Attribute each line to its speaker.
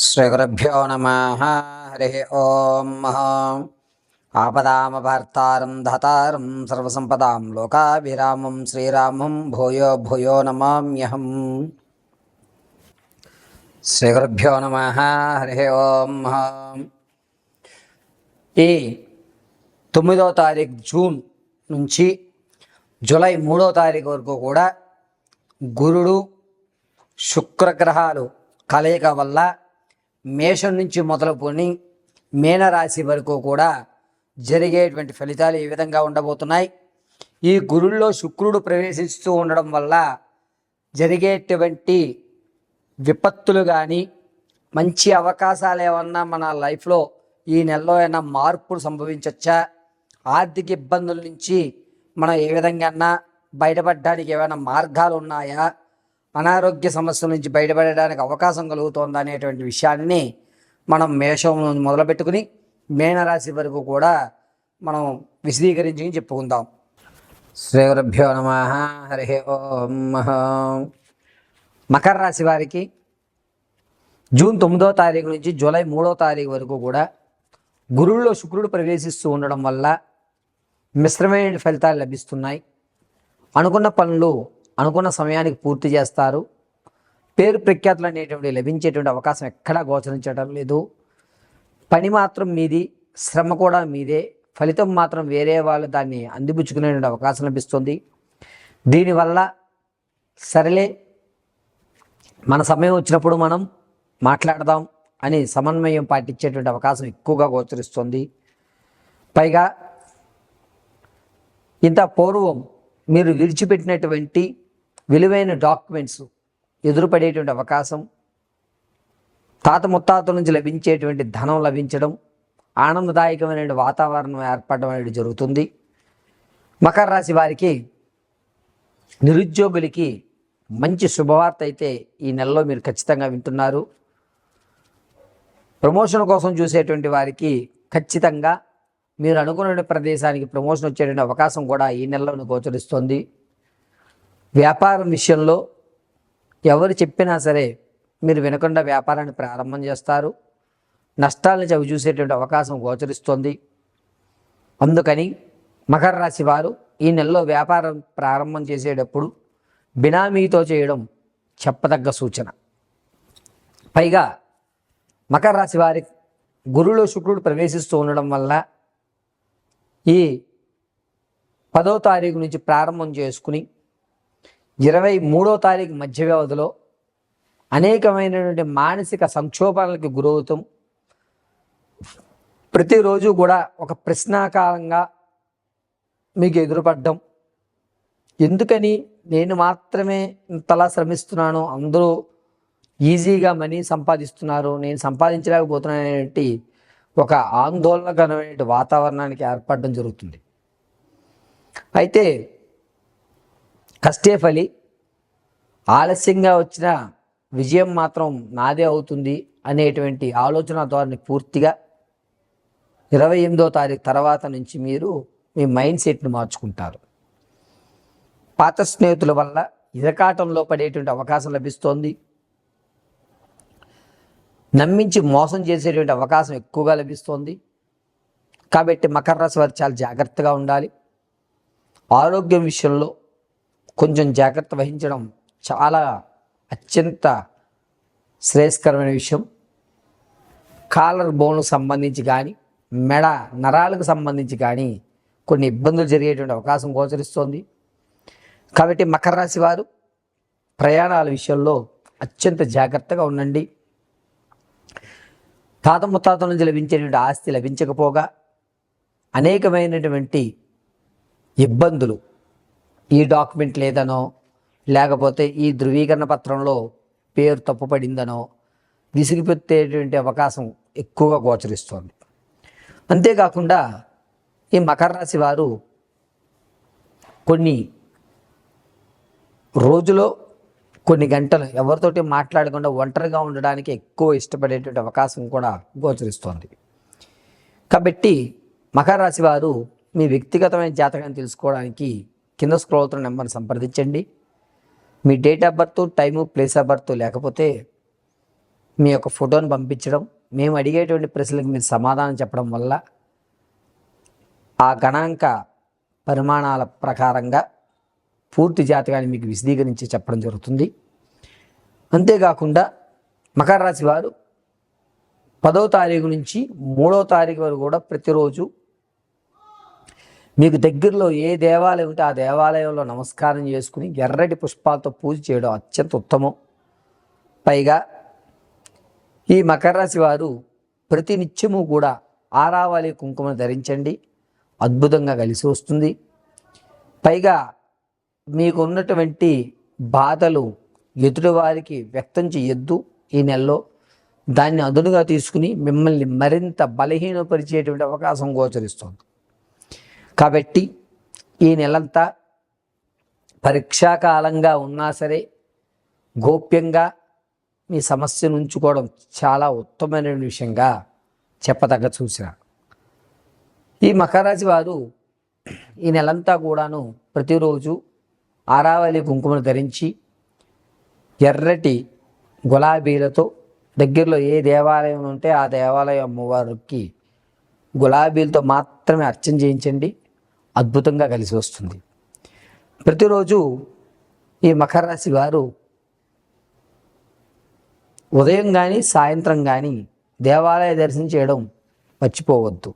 Speaker 1: శ్రీగురుభ్యో నమః. హరి ఓం. ఆపదామపహర్తారం ధాతారం సర్వసంపదాం లోకాభిరామం శ్రీరామం భూయో భూయో నమామ్యహం. శ్రీగురుభ్యో నమః. హరి ఓం. ఈ 9వ తారీఖు జూన్ నుంచి జూలై 3వ తారీఖు వరకు కూడా గురుడు శుక్రగ్రహాలు కలయిక వల్ల మేషం నుంచి మొదలుకొని మీనరాశి వరకు కూడా జరిగేటువంటి ఫలితాలు ఈ విధంగా ఉండబోతున్నాయి. ఈ గురుల్లో శుక్రుడు ప్రవేశిస్తూ ఉండడం వల్ల జరిగేటువంటి విపత్తులు కానీ మంచి అవకాశాలు ఏమన్నా మన లైఫ్లో ఈ నెలలో ఏమైనా మార్పులు సంభవించవచ్చా, ఆర్థిక ఇబ్బందుల నుంచి మనం ఏ విధంగా బయటపడడానికి ఏమైనా మార్గాలు ఉన్నాయా, అనారోగ్య సమస్యల నుంచి బయటపడడానికి అవకాశం కలుగుతోంది అనేటువంటి విషయాన్ని మనం మేషం మొదలుపెట్టుకుని మీనరాశి వరకు కూడా మనం విశదీకరించి చెప్పుకుందాం. శ్రీ గురుభ్యో నమః. హరి ఓం. మకర రాశి వారికి జూన్ 9వ తారీఖు నుంచి జూలై 3వ తారీఖు వరకు కూడా గురువులో శుక్రుడు ప్రవేశిస్తూ ఉండడం వల్ల మిశ్రమైన ఫలితాలు లభిస్తున్నాయి. అనుకున్న పనులు అనుకున్న సమయానికి పూర్తి చేస్తారు. పేరు ప్రఖ్యాతులు అనేటువంటి లభించేటువంటి అవకాశం ఎక్కడా గోచరించడం లేదు. పని మాత్రం మీది, శ్రమ కూడా మీదే, ఫలితం మాత్రం వేరే వాళ్ళు దాన్ని అందిపుచ్చుకునేటువంటి అవకాశం లభిస్తుంది. దీనివల్ల సరేలే మన సమయం వచ్చినప్పుడు మనం మాట్లాడదాం అని సమన్వయం పాటించేటువంటి అవకాశం ఎక్కువగా గోచరిస్తుంది. పైగా ఇంత పూర్వం మీరు విడిచిపెట్టినటువంటి విలువైన డాక్యుమెంట్స్ ఎదురుపడేటువంటి అవకాశం, తాత ముత్తాతల నుంచి లభించేటువంటి ధనం లభించడం, ఆనందదాయకమైన వాతావరణం ఏర్పడడం అనేది జరుగుతుంది. మకర రాశి వారికి నిరుద్యోగులకి మంచి శుభవార్త అయితే ఈ నెలలో మీరు ఖచ్చితంగా వింటున్నారు. ప్రమోషన్ కోసం చూసేటువంటి వారికి ఖచ్చితంగా మీరు అనుకున్న ప్రదేశానికి ప్రమోషన్ వచ్చేటువంటి అవకాశం కూడా ఈ నెలలో గోచరిస్తుంది. వ్యాపారం విషయంలో ఎవరు చెప్పినా సరే మీరు వినకుండా వ్యాపారాన్ని ప్రారంభం చేస్తారు. నష్టాలను చవి చూసేటువంటి అవకాశం గోచరిస్తుంది. అందుకని మకర రాశి వారు ఈ నెలలో వ్యాపారం ప్రారంభం చేసేటప్పుడు బినామీతో చేయడం చెప్పదగ్గ సూచన. పైగా మకర రాశి వారి గురువులో శుక్రుడు ప్రవేశిస్తూ ఉండడం వల్ల ఈ 10వ తారీఖు నుంచి ప్రారంభం చేసుకుని 23వ తారీఖు మధ్య వ్యవధిలో అనేకమైనటువంటి మానసిక సంక్షోభాలకు గురవుతాం. ప్రతిరోజు కూడా ఒక ప్రశ్నాకాలంగా మీకు ఎదురుపడ్డం, ఎందుకని నేను మాత్రమే ఇంతలా శ్రమిస్తున్నాను, అందరూ ఈజీగా మనీ సంపాదిస్తున్నారు, నేను సంపాదించలేకపోతున్నాను అనేటి ఒక ఆందోళనకరమైన వాతావరణానికి ఏర్పడడం జరుగుతుంది. అయితే కష్టే ఫలి, ఆలస్యంగా వచ్చిన విజయం మాత్రం నాదే అవుతుంది అనేటువంటి ఆలోచన ధోరణి పూర్తిగా 28వ తారీఖు తర్వాత నుంచి మీరు మీ మైండ్ సెట్ని మార్చుకుంటారు. పాత స్నేహితుల వల్ల ఇరకాటంలో పడేటువంటి అవకాశం లభిస్తోంది. నమ్మించి మోసం చేసేటువంటి అవకాశం ఎక్కువగా లభిస్తోంది. కాబట్టి మకర రాశి వారు చాలా జాగ్రత్తగా ఉండాలి. ఆరోగ్యం విషయంలో కొంచెం జాగ్రత్త వహించడం చాలా అత్యంత శ్రేయస్కరమైన విషయం. కాలర్ బోన్కు సంబంధించి కానీ, మెడ నరాలకు సంబంధించి కానీ కొన్ని ఇబ్బందులు జరిగేటువంటి అవకాశం గోచరిస్తోంది. కాబట్టి మకర రాశి వారు ప్రయాణాల విషయంలో అత్యంత జాగ్రత్తగా ఉండండి. తాత ముత్తాతల నుంచి లభించేటువంటి ఆస్తి లభించకపోగా అనేకమైనటువంటి ఇబ్బందులు, ఈ డాక్యుమెంట్ లేదనో, లేకపోతే ఈ ధృవీకరణ పత్రంలో పేరు తప్పుపడిందనో విసిగిపెట్టేటువంటి అవకాశం ఎక్కువగా గోచరిస్తోంది. అంతేకాకుండా ఈ మకర రాశి వారు కొన్ని రోజులో కొన్ని గంటలు ఎవరితోటి మాట్లాడకుండా ఒంటరిగా ఉండడానికి ఎక్కువ ఇష్టపడేటువంటి అవకాశం కూడా గోచరిస్తోంది. కాబట్టి మకర రాశి వారు మీ వ్యక్తిగతమైన జాతకాన్ని తెలుసుకోవడానికి కింద స్క్రోల్ అవుతున్న నెంబర్ని సంప్రదించండి. మీ date of birth, time, place of birth లేకపోతే మీ యొక్క ఫోటోను పంపించడం, మేము అడిగేటువంటి ప్రశ్నలకు మీరు సమాధానం చెప్పడం వల్ల ఆ గణాంక పరిమాణాల ప్రకారంగా పూర్తి జాతకాన్ని మీకు విశదీకరించి చెప్పడం జరుగుతుంది. అంతేకాకుండా మకర రాశి వారు 10వ తారీఖు నుంచి 3వ తారీఖు వరకు కూడా ప్రతిరోజు మీకు దగ్గరలో ఏ దేవాలయం ఉంటే ఆ దేవాలయంలో నమస్కారం చేసుకుని ఎర్రటి పుష్పాలతో పూజ చేయడం అత్యంత ఉత్తమం. పైగా ఈ మకర రాశి వారు ప్రతి నిత్యము కూడా ఆరావళి కుంకుమను ధరించండి, అద్భుతంగా కలిసి వస్తుంది. పైగా మీకు ఉన్నటువంటి బాధలు ఎదుటివారికి వ్యక్తం చేయొద్దు. ఈ నెలలో దాన్ని అదునుగా తీసుకుని మిమ్మల్ని మరింత బలహీనపరిచేటువంటి అవకాశం గోచరిస్తుంది. కాబట్టి ఈ నెలంతా పరీక్షాకాలంగా ఉన్నా సరే గోప్యంగా మీ సమస్యను ఉంచుకోవడం చాలా ఉత్తమమైన విషయంగా చెప్పదగ్గ సూచన. ఈ మకర రాశి వారు ఈ నెలంతా కూడాను ప్రతిరోజు ఆరావళి కుంకుమను ధరించి ఎర్రటి గులాబీలతో దగ్గరలో ఏ దేవాలయం ఉంటే ఆ దేవాలయం అమ్మవారికి గులాబీలతో మాత్రమే అర్చన చేయించండి, అద్భుతంగా కలిసి వస్తుంది. ప్రతిరోజు ఈ మకర రాశి వారు ఉదయం కానీ సాయంత్రం కానీ దేవాలయ దర్శనం చేయడం మర్చిపోవద్దు.